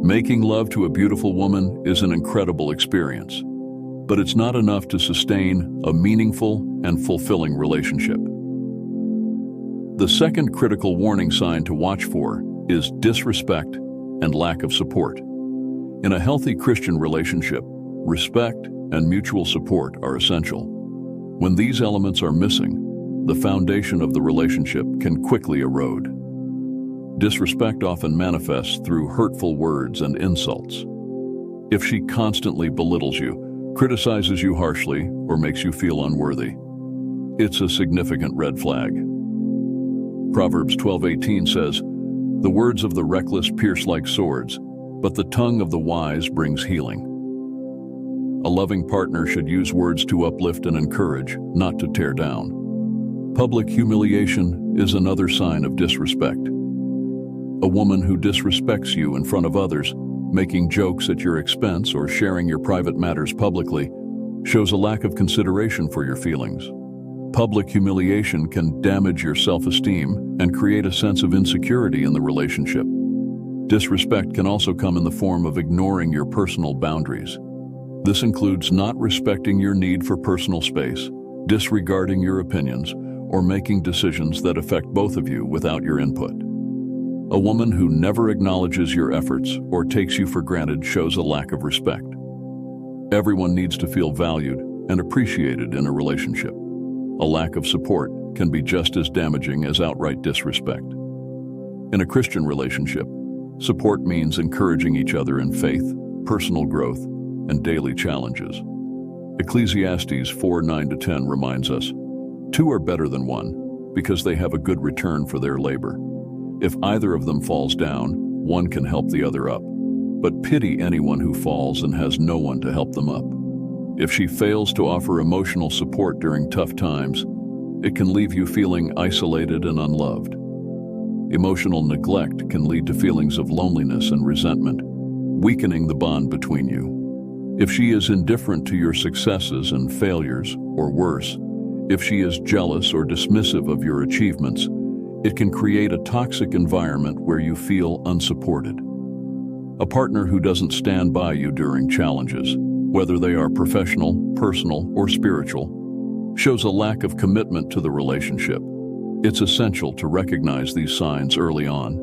Making love to a beautiful woman is an incredible experience, but it's not enough to sustain a meaningful and fulfilling relationship. The second critical warning sign to watch for is disrespect and lack of support. In a healthy Christian relationship, respect and mutual support are essential. When these elements are missing, the foundation of the relationship can quickly erode. Disrespect often manifests through hurtful words and insults. If she constantly belittles you, criticizes you harshly, or makes you feel unworthy, it's a significant red flag. Proverbs 12:18 says, "The words of the reckless pierce like swords, but the tongue of the wise brings healing." A loving partner should use words to uplift and encourage, not to tear down. Public humiliation is another sign of disrespect. A woman who disrespects you in front of others, making jokes at your expense or sharing your private matters publicly, shows a lack of consideration for your feelings. Public humiliation can damage your self-esteem and create a sense of insecurity in the relationship. Disrespect can also come in the form of ignoring your personal boundaries. This includes not respecting your need for personal space, disregarding your opinions, or making decisions that affect both of you without your input. A woman who never acknowledges your efforts or takes you for granted shows a lack of respect. Everyone needs to feel valued and appreciated in a relationship. A lack of support can be just as damaging as outright disrespect. In a Christian relationship, support means encouraging each other in faith, personal growth, and daily challenges. Ecclesiastes 4:9-10 reminds us, "Two are better than one, because they have a good return for their labor. If either of them falls down, one can help the other up. But pity anyone who falls and has no one to help them up." If she fails to offer emotional support during tough times, it can leave you feeling isolated and unloved. Emotional neglect can lead to feelings of loneliness and resentment, weakening the bond between you. If she is indifferent to your successes and failures, or worse, if she is jealous or dismissive of your achievements, it can create a toxic environment where you feel unsupported. A partner who doesn't stand by you during challenges, whether they are professional, personal, or spiritual, shows a lack of commitment to the relationship. It's essential to recognize these signs early on.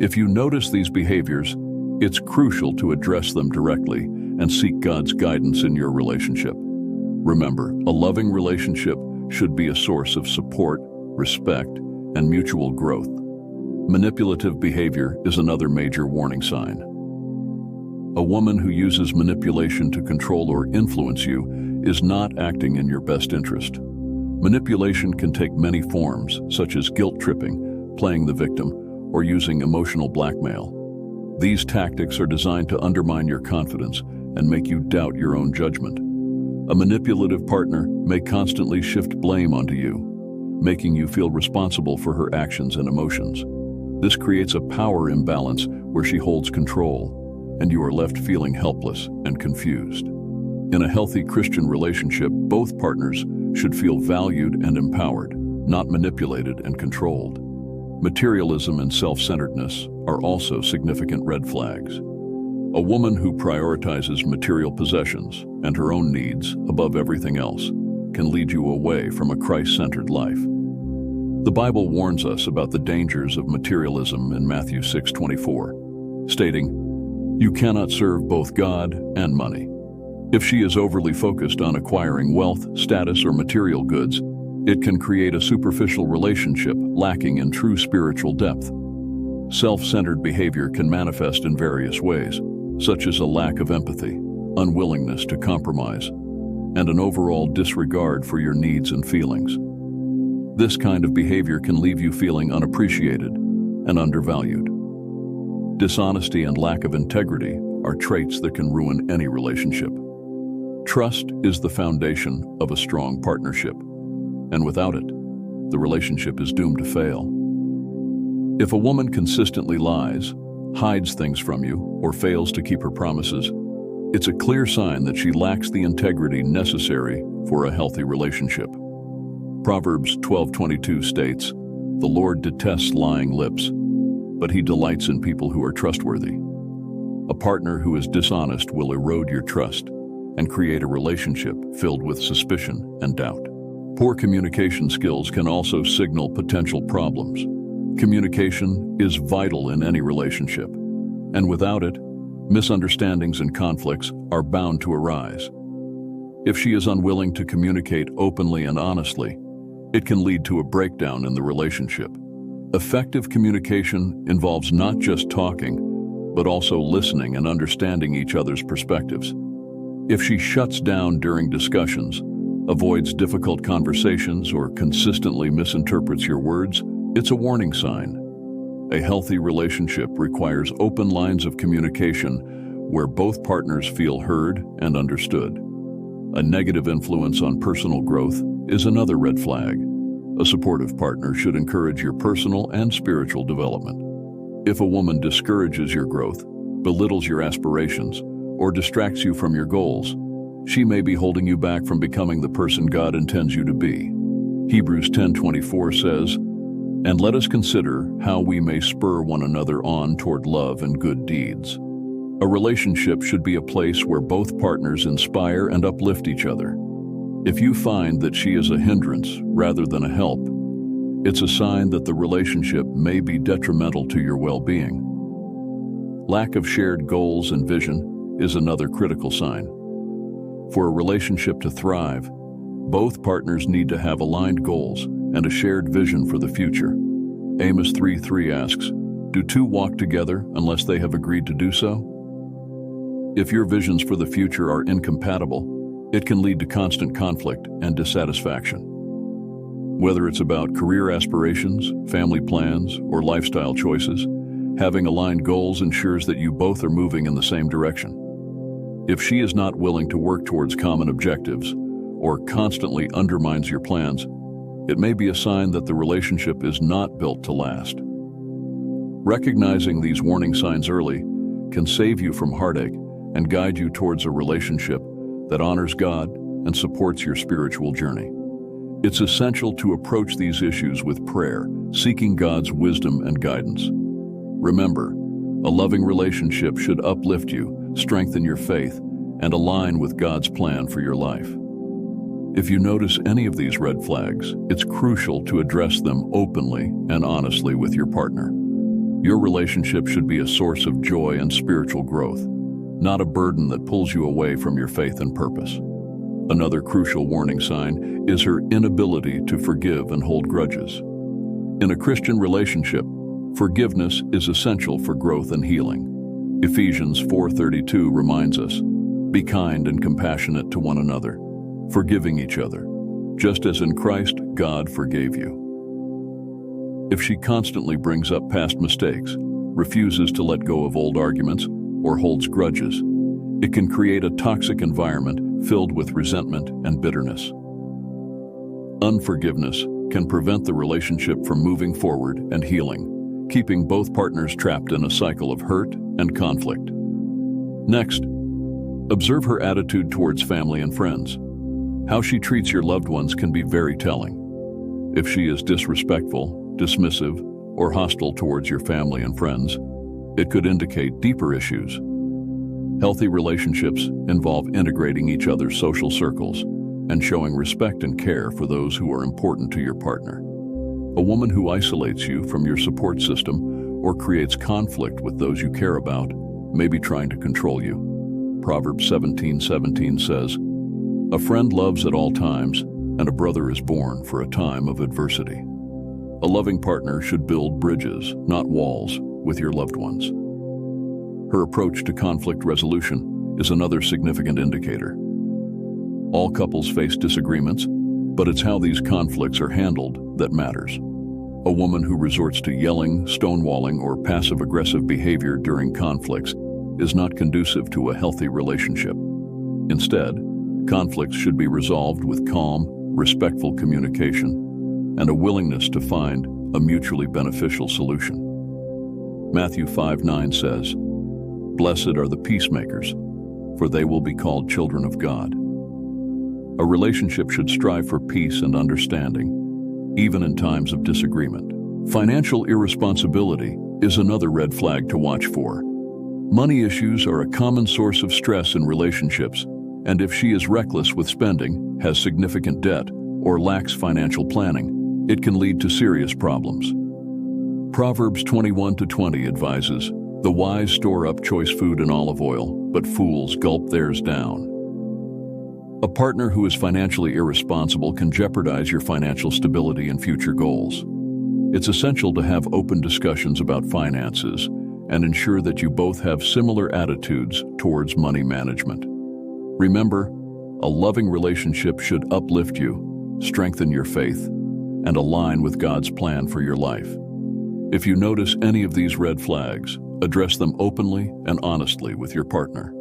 If you notice these behaviors, it's crucial to address them directly and seek God's guidance in your relationship. Remember, a loving relationship should be a source of support, respect, and mutual growth. Manipulative behavior is another major warning sign. A woman who uses manipulation to control or influence you is not acting in your best interest. Manipulation can take many forms, such as guilt-tripping, playing the victim, or using emotional blackmail. These tactics are designed to undermine your confidence and make you doubt your own judgment. A manipulative partner may constantly shift blame onto you, making you feel responsible for her actions and emotions. This creates a power imbalance where she holds control, and you are left feeling helpless and confused. In a healthy Christian relationship, both partners should feel valued and empowered, not manipulated and controlled. Materialism and self-centeredness are also significant red flags. A woman who prioritizes material possessions and her own needs above everything else can lead you away from a Christ-centered life. The Bible warns us about the dangers of materialism in Matthew 6:24, stating, "You cannot serve both God and money." If she is overly focused on acquiring wealth, status, or material goods, it can create a superficial relationship lacking in true spiritual depth. Self-centered behavior can manifest in various ways, such as a lack of empathy, unwillingness to compromise, and an overall disregard for your needs and feelings. This kind of behavior can leave you feeling unappreciated and undervalued. Dishonesty and lack of integrity are traits that can ruin any relationship. Trust is the foundation of a strong partnership, and without it, the relationship is doomed to fail. If a woman consistently lies, hides things from you, or fails to keep her promises, it's a clear sign that she lacks the integrity necessary for a healthy relationship. Proverbs 12:22 states, "The Lord detests lying lips, but he delights in people who are trustworthy." partner who is dishonest will erode your trust and create a relationship filled with suspicion and doubt. Poor communication skills can also signal potential problems. Communication is vital in any relationship, and without it, misunderstandings and conflicts are bound to arise. If she is unwilling to communicate openly and honestly, it can lead to a breakdown in the relationship. Effective communication involves not just talking, but also listening and understanding each other's perspectives. If she shuts down during discussions, avoids difficult conversations, or consistently misinterprets your words, it's a warning sign. A healthy relationship requires open lines of communication where both partners feel heard and understood. A negative influence on personal growth is another red flag. A supportive partner should encourage your personal and spiritual development. If a woman discourages your growth, belittles your aspirations, or distracts you from your goals, she may be holding you back from becoming the person God intends you to be. Hebrews 10:24 says, "And let us consider how we may spur one another on toward love and good deeds." A relationship should be a place where both partners inspire and uplift each other. If you find that she is a hindrance rather than a help, it's a sign that the relationship may be detrimental to your well-being. Lack of shared goals and vision is another critical sign. For a relationship to thrive, both partners need to have aligned goals and a shared vision for the future. Amos 3:3 asks, "Do two walk together unless they have agreed to do so?" If your visions for the future are incompatible, it can lead to constant conflict and dissatisfaction. Whether it's about career aspirations, family plans, or lifestyle choices, having aligned goals ensures that you both are moving in the same direction. If she is not willing to work towards common objectives or constantly undermines your plans, it may be a sign that the relationship is not built to last. Recognizing these warning signs early can save you from heartache and guide you towards a relationship that honors God and supports your spiritual journey. It's essential to approach these issues with prayer, seeking God's wisdom and guidance. Remember, a loving relationship should uplift you, strengthen your faith, and align with God's plan for your life. If you notice any of these red flags, it's crucial to address them openly and honestly with your partner. Your relationship should be a source of joy and spiritual growth, not a burden that pulls you away from your faith and purpose. Another crucial warning sign is her inability to forgive and hold grudges. In a Christian relationship, forgiveness is essential for growth and healing. Ephesians 4:32 reminds us, "Be kind and compassionate to one another, forgiving each other, just as in Christ God forgave you." If she constantly brings up past mistakes, refuses to let go of old arguments, or holds grudges, it can create a toxic environment filled with resentment and bitterness. Unforgiveness can prevent the relationship from moving forward and healing, keeping both partners trapped in a cycle of hurt and conflict. Next, observe her attitude towards family and friends. How she treats your loved ones can be very telling. If she is disrespectful, dismissive, or hostile towards your family and friends, it could indicate deeper issues. Healthy relationships involve integrating each other's social circles and showing respect and care for those who are important to your partner. A woman who isolates you from your support system or creates conflict with those you care about may be trying to control you. Proverbs 17:17 says, "A friend loves at all times, and a brother is born for a time of adversity." A loving partner should build bridges, not walls, with your loved ones. Her approach to conflict resolution is another significant indicator. All couples face disagreements, but it's how these conflicts are handled that matters. A woman who resorts to yelling, stonewalling, or passive-aggressive behavior during conflicts is not conducive to a healthy relationship. Instead, conflicts should be resolved with calm, respectful communication and a willingness to find a mutually beneficial solution. Matthew 5:9 says, "Blessed are the peacemakers, for they will be called children of God." A relationship should strive for peace and understanding, even in times of disagreement. Financial irresponsibility is another red flag to watch for. Money issues are a common source of stress in relationships, and if she is reckless with spending, has significant debt, or lacks financial planning, it can lead to serious problems. Proverbs 21:20 advises, "The wise store up choice food and olive oil, but fools gulp theirs down." A partner who is financially irresponsible can jeopardize your financial stability and future goals. It's essential to have open discussions about finances and ensure that you both have similar attitudes towards money management. Remember, a loving relationship should uplift you, strengthen your faith, and align with God's plan for your life. If you notice any of these red flags, address them openly and honestly with your partner.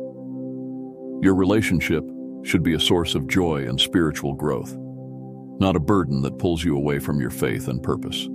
Your relationship should be a source of joy and spiritual growth, not a burden that pulls you away from your faith and purpose.